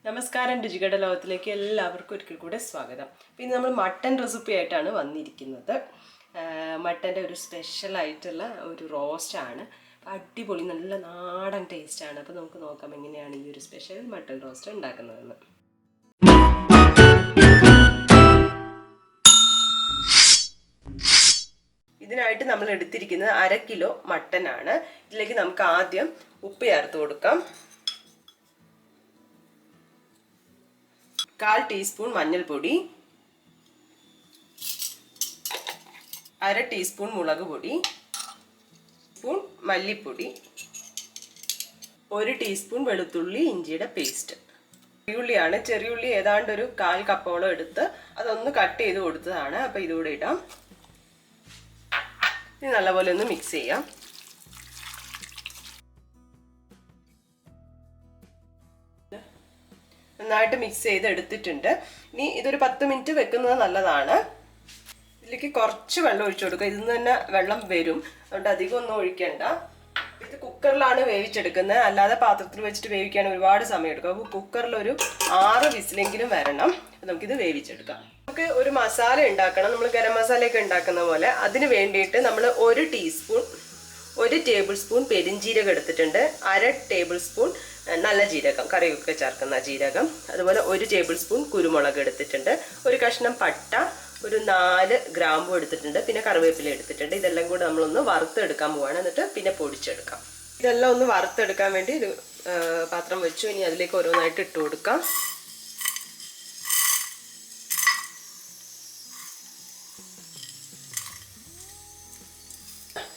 നമസ്കാരം, രുചികട ലോകത്തിലേക്ക് എല്ലാവർക്കും ഒരിക്കൽ കൂടെ സ്വാഗതം. പിന്നെ നമ്മൾ മട്ടൻ റെസിപ്പി ആയിട്ടാണ് വന്നിരിക്കുന്നത്. മട്ടൻ്റെ ഒരു സ്പെഷ്യലായിട്ടുള്ള ഒരു റോസ്റ്റാണ്. അടിപൊളി നല്ല നാടൻ ടേസ്റ്റാണ്. അപ്പോൾ നമുക്ക് നോക്കാം എങ്ങനെയാണ് ഈ ഒരു സ്പെഷ്യൽ മട്ടൻ റോസ്റ്റ് ഉണ്ടാക്കുന്നതെന്ന്. ഇതിനായിട്ട് നമ്മൾ എടുത്തിരിക്കുന്നത് 1/2 കിലോ മട്ടനാണ്. ഇതിലേക്ക് നമുക്ക് ആദ്യം ഉപ്പ് ചേർത്ത് കൊടുക്കാം. 1/4 ടീസ്പൂൺ മഞ്ഞൾപ്പൊടി, 1/2 ടീസ്പൂൺ മുളക് പൊടി, സ്പൂൺ മല്ലിപ്പൊടി, 1 ടീസ്പൂൺ വെളുത്തുള്ളി ഇഞ്ചിയുടെ പേസ്റ്റ്. ചെറിയുള്ളിയാണ്. ചെറിയുള്ളി ഏതാണ്ട് ഒരു 1/4 കപ്പോളം എടുത്ത് അതൊന്ന് കട്ട് ചെയ്ത് കൊടുത്തതാണ്. അപ്പോൾ ഇതുകൂടെ ഇടാം. ഇത് നല്ലപോലെ ഒന്ന് മിക്സ് ചെയ്യാം. നന്നായിട്ട് മിക്സ് ചെയ്ത് എടുത്തിട്ടുണ്ട്. ഇനി ഇതൊരു 10 മിനിറ്റ് വെക്കുന്നത് നല്ലതാണ്. ഇതിലേക്ക് കുറച്ച് വെള്ളം ഒഴിച്ചു കൊടുക്കുക. ഇതിൽ നിന്ന് തന്നെ വെള്ളം വരും, അതുകൊണ്ട് അധികം ഒന്നും ഒഴിക്കണ്ട. ഇത് കുക്കറിലാണ് വേവിച്ചെടുക്കുന്നത്. അല്ലാതെ പാത്രത്തിൽ വെച്ചിട്ട് വേവിക്കാൻ ഒരുപാട് സമയം എടുക്കും. അപ്പോൾ കുക്കറിൽ ഒരു 6 വിസിലെങ്കിലും വരണം. നമുക്കിത് വേവിച്ചെടുക്കാം. നമുക്ക് ഒരു മസാല ഉണ്ടാക്കണം. നമ്മൾ ഗരം മസാലയൊക്കെ ഉണ്ടാക്കുന്ന പോലെ. അതിന് വേണ്ടിയിട്ട് നമ്മൾ 1 ടേബിൾ സ്പൂൺ പെരിഞ്ജീരകം എടുത്തിട്ടുണ്ട്. 1/2 ടേബിൾ സ്പൂൺ നല്ല ജീരകം, കറിയൊക്കെ ചേർക്കുന്ന ജീരകം, അതുപോലെ 1 ടേബിൾ സ്പൂൺ കുരുമുളക് എടുത്തിട്ടുണ്ട്. ഒരു കഷ്ണം പട്ട, ഒരു 4 ഗ്രാമ്പു എടുത്തിട്ടുണ്ട്, പിന്നെ കറിവേപ്പില എടുത്തിട്ടുണ്ട്. ഇതെല്ലാം കൂടെ നമ്മളൊന്ന് വറുത്തെടുക്കാൻ പോവാണ്. എന്നിട്ട് പിന്നെ പൊടിച്ചെടുക്കാം. ഇതെല്ലാം ഒന്ന് വറുത്തെടുക്കാൻ വേണ്ടി ഒരു പാത്രം വെച്ചു. ഇനി അതിലേക്ക് ഓരോന്നായിട്ട് ഇട്ട് കൊടുക്കാം.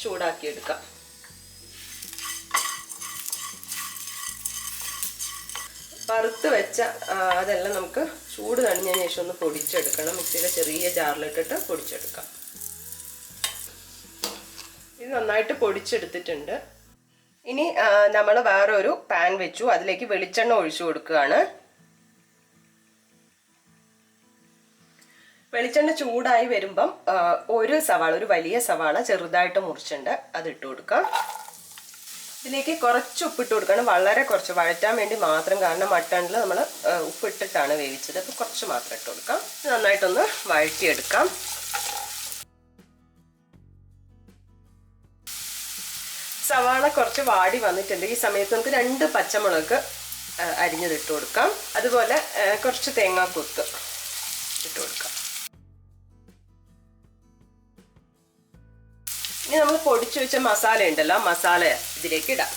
ചൂടാക്കിയെടുക്കാം. വറുത്ത് വെച്ച അതെല്ലാം നമുക്ക് ചൂട് തണിഞ്ഞതിന് ശേഷം ഒന്ന് പൊടിച്ചെടുക്കണം. മിക്സിയുടെ ചെറിയ ജാറിലിട്ടിട്ട് പൊടിച്ചെടുക്കാം. ഇത് നന്നായിട്ട് പൊടിച്ചെടുത്തിട്ടുണ്ട്. ഇനി നമ്മൾ വേറെ ഒരു പാൻ വെച്ചു. അതിലേക്ക് വെളിച്ചെണ്ണ ഒഴിച്ചു കൊടുക്കുകയാണ്. വെളിച്ചെണ്ണ ചൂടായി വരുമ്പം ഒരു വലിയ സവാള ചെറുതായിട്ട് മുറിച്ചിട്ടുണ്ട്, അത് ഇട്ട് കൊടുക്കാം. ഇതിലേക്ക് കുറച്ച് ഉപ്പിട്ട് കൊടുക്കണം. വളരെ കുറച്ച്, വഴറ്റാൻ വേണ്ടി മാത്രം. കാരണം മട്ടണിൽ നമ്മൾ ഉപ്പിട്ടിട്ടാണ് വേവിച്ചത്. അപ്പോൾ കുറച്ച് മാത്രം ഇട്ട് കൊടുക്കാം. നന്നായിട്ടൊന്ന് വഴറ്റിയെടുക്കാം. സവാള കുറച്ച് വാടി വന്നിട്ടുണ്ട്. ഈ സമയത്ത് നമുക്ക് 2 പച്ചമുളക് അരിഞ്ഞതിട്ട് കൊടുക്കാം. അതുപോലെ കുറച്ച് തേങ്ങാക്കൊത്ത് ഇട്ട് കൊടുക്കാം. ഇനി നമ്മൾ പൊടിച്ചു വെച്ച മസാല ഉണ്ടല്ലോ, മസാല ഇതിലേക്ക് ഇടാം.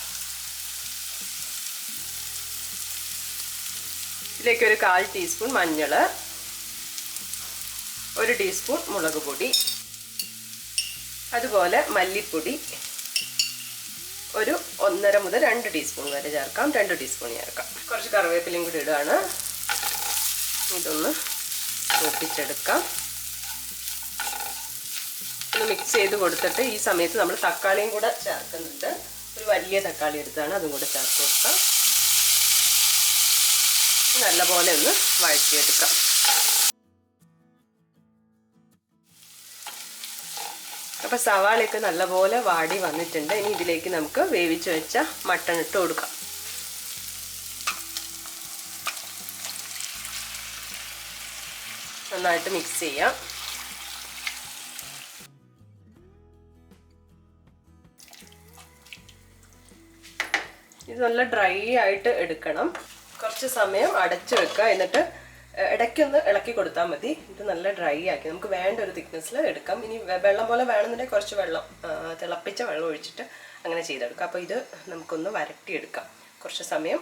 ഇതിലേക്ക് ഒരു 1/4 ടീസ്പൂൺ മഞ്ഞൾ, 1 ടീസ്പൂൺ മുളക് പൊടി, അതുപോലെ മല്ലിപ്പൊടി ഒരു 1.5 മുതൽ 2 ടീസ്പൂൺ വരെ ചേർക്കാം. 2 ടീസ്പൂൺ ചേർക്കാം. കുറച്ച് കറിവേപ്പിലയും കൂടി ഇടുകയാണ്. ഇതൊന്ന് പൊട്ടിച്ചെടുക്കാം. ഒന്ന് മിക്സ് ചെയ്ത് കൊടുത്തിട്ട് ഈ സമയത്ത് നമ്മൾ തക്കാളിയും കൂടെ ചേർക്കുന്നുണ്ട്. ഒരു വലിയ തക്കാളി എടുത്താണ്, അതും കൂടെ ചേർത്ത് കൊടുക്കാം. നല്ലപോലെ ഒന്ന് വഴറ്റിയെടുക്കാം. അപ്പോൾ സവാളയൊക്കെ നല്ലപോലെ വാടി വന്നിട്ടുണ്ട്. ഇനി ഇതിലേക്ക് നമുക്ക് വേവിച്ച് വെച്ച മട്ടൺ ഇട്ട് കൊടുക്കാം. നന്നായിട്ട് മിക്സ് ചെയ്യാം. ഇത് നല്ല ഡ്രൈ ആയിട്ട് എടുക്കണം. കുറച്ച് സമയം അടച്ചു വെക്കുക. എന്നിട്ട് ഇടയ്ക്കൊന്ന് ഇളക്കി കൊടുത്താൽ മതി. ഇത് നല്ല ഡ്രൈ ആക്കി നമുക്ക് വേണ്ട ഒരു തിക്നെസ്സിൽ എടുക്കാം. ഇനി വെള്ളം പോലെ വേണമെന്നുണ്ടെങ്കിൽ കുറച്ച് വെള്ളം, തിളപ്പിച്ച വെള്ളം ഒഴിച്ചിട്ട് അങ്ങനെ ചെയ്തെടുക്കാം. അപ്പോൾ ഇത് നമുക്കൊന്ന് വരട്ടിയെടുക്കാം. കുറച്ച് സമയം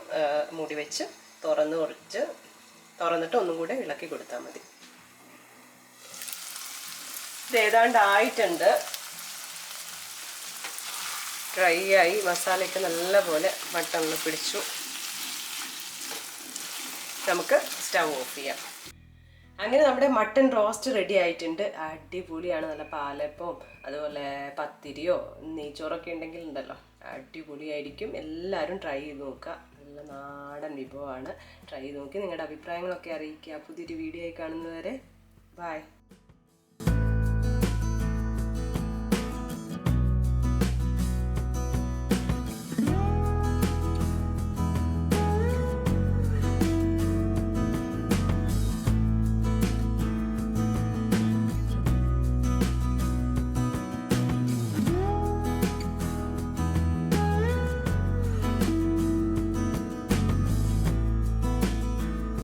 മൂടി വെച്ച് തുറന്നിട്ട് ഒന്നും കൂടെ ഇളക്കി കൊടുത്താൽ മതി. ഇത് ഏതാണ്ട് ആയിട്ടുണ്ട്. ഡ്രൈ ആയി, മസാലയൊക്കെ നല്ലപോലെ മട്ടണിൽ പിടിച്ചു. നമുക്ക് സ്റ്റവ് ഓഫ് ചെയ്യാം. അങ്ങനെ നമ്മുടെ മട്ടൺ റോസ്റ്റ് റെഡി ആയിട്ടുണ്ട്. അടിപൊളിയാണ്. നല്ല പാലപ്പവും അതുപോലെ പത്തിരിയോ നെയ്ച്ചോറൊക്കെ ഉണ്ടെങ്കിൽ ഉണ്ടല്ലോ, അടിപൊളിയായിരിക്കും. എല്ലാവരും ട്രൈ ചെയ്ത് നോക്കുക. നല്ല നാടൻ വിഭവമാണ്. ട്രൈ ചെയ്ത് നോക്കി നിങ്ങളുടെ അഭിപ്രായങ്ങളൊക്കെ അറിയിക്കുക. പുതിയൊരു വീഡിയോ ആയി കാണുന്നവരെ ബൈ.